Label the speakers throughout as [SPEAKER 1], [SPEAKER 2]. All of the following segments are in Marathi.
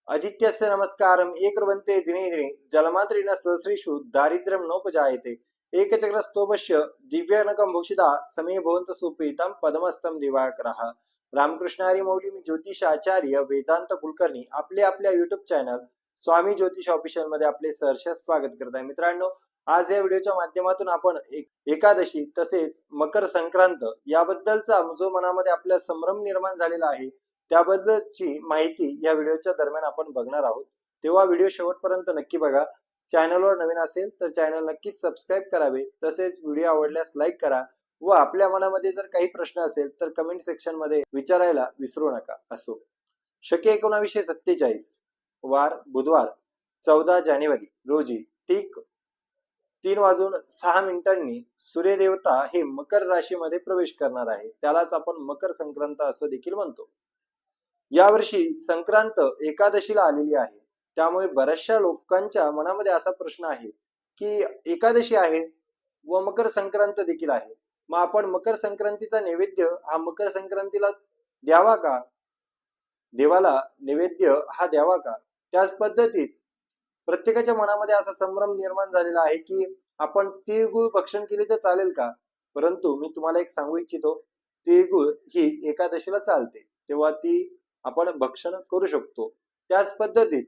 [SPEAKER 1] आदित्यस्य नमस्कारम एकर्वन्ते दिने दिने जलमात्रेण सहस्रेषु दारिद्र्यं नोपजायते एकचक्रस्तोभस्य दिव्यानकं भूषिता समे भवन्तः सुप्रीतं पदमस्तं दिवाकरः। रामकृष्ण हरी मौली, मी ज्योतिष आचार्य वेदांत कुलकर्णी आपले आपल्या युट्यूब चॅनल स्वामी ज्योतिष ऑफिशियल मध्ये आपले सहर्ष स्वागत करत आहे। मित्रांनो, आज या व्हिडिओच्या माध्यमातून आपण एकादशी तसेच मकर संक्रांत याबद्दलचा जो मनामध्ये आपल्या संभ्रम निर्माण झालेला आहे त्याबद्दलची माहिती या व्हिडिओच्या दरम्यान आपण बघणार आहोत। तेव्हा व्हिडिओ शेवटपर्यंत नक्की बघा। चॅनलवर नवीन असेल तर चॅनल नक्कीच सबस्क्राइब करावे, तसेच व्हिडिओ आवडल्यास लाईक करा व आपल्या मनामध्ये जर काही प्रश्न असेल तर कमेंट सेक्शन मध्ये विचारायला विसरू नका। असो, शके 1947 वार बुधवार 14 जानेवारी रोजी ठीक 3:06 सूर्यदेवता हे मकर राशीमध्ये प्रवेश करणार आहे। त्यालाच आपण मकर संक्रांत असं देखील म्हणतो। यावर्षी संक्रांत एकादशीला आलेली आहे, त्यामुळे बऱ्याचशा लोकांच्या मनामध्ये असा प्रश्न आहे की एकादशी आहे व मकर संक्रांत देखील आहे, मग आपण मकर संक्रांतीचा नैवेद्य हा मकर संक्रांतीला द्यावा का, देवाला नैवेद्य हा द्यावा का। त्याच पद्धतीत प्रत्येकाच्या मनामध्ये असा संभ्रम निर्माण झालेला आहे की आपण तिळगुळ भक्षण केले तर चालेल का। परंतु मी तुम्हाला एक सांगू इच्छितो, तिळगुळ ही एकादशीला चालते, तेव्हा ती आपण भक्षण करू शकतो। त्याच पद्धतीत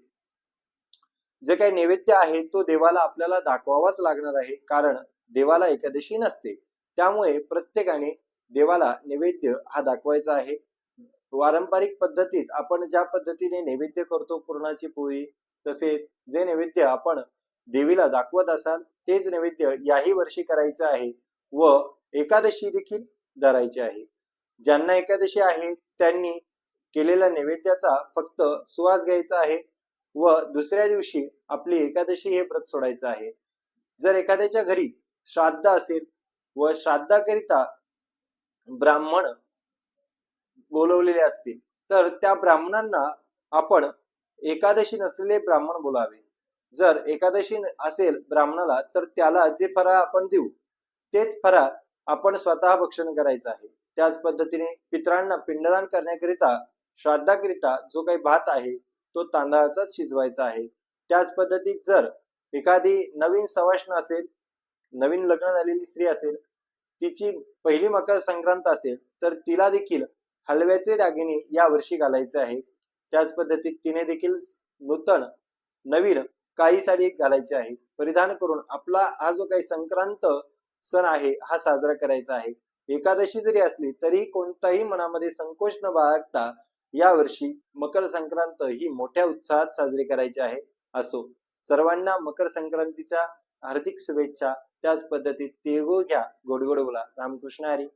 [SPEAKER 1] जे काही नैवेद्य आहे तो देवाला आपल्याला दाखवावाच लागणार आहे, कारण देवाला एकादशी नसते। त्यामुळे प्रत्येकाने देवाला नैवेद्य हा दाखवायचा आहे। पारंपरिक पद्धतीत आपण ज्या पद्धतीने नैवेद्य करतो, पुरणाची पोळी, तसेच जे नैवेद्य आपण देवीला दाखवत असाल तेच नैवेद्य याही वर्षी करायचं आहे व एकादशी देखील धरायची आहे। ज्यांना एकादशी आहे त्यांनी केलेल्या नैवेद्याचा फक्त सुवास घ्यायचा आहे व दुसऱ्या दिवशी आपली एकादशी हे व्रत सोडायचं आहे। जर एखाद्याच्या घरी श्राद्ध असेल व श्राद्धाकरिता ब्राह्मण बोलवलेले असतील तर त्या ब्राह्मणांना आपण एकादशी नसलेले ब्राह्मण बोलावे। जर एकादशी असेल ब्राह्मणाला तर त्याला जे फराळ आपण देऊ तेच फराळ आपण स्वतः भक्षण करायचं आहे। त्याच पद्धतीने पितरांना पिंडदान करण्याकरिता श्राद्धाकरिता जो काही भात आहे तो तांदळाचाच शिजवायचा आहे। त्याच पद्धतीत जर एखादी नवीन सवाष्ण असेल, नवीन लग्न झालेली स्त्री असेल, तिची पहिली मकर संक्रांत असेल तर तिला देखील हलव्याचे दागिने या वर्षी घालायचे आहे। त्याच पद्धतीत तिने देखील नूतन नवीन काळी साडी घालायची आहे, परिधान करून आपला हा जो काही संक्रांत सण आहे हा साजरा करायचा आहे। एकादशी जरी असली तरी कोणताही मनामध्ये संकोच न बाळगता या वर्षी मकर संक्रांत ही मोठ्या उत्साहात साजरी करायची आहे। असो, सर्वांना मकर संक्रांतीच्या हार्दिक शुभेच्छा। त्याच पद्धतीत तिळगुळ घ्या, गोड गोड बोला। रामकृष्ण हरी।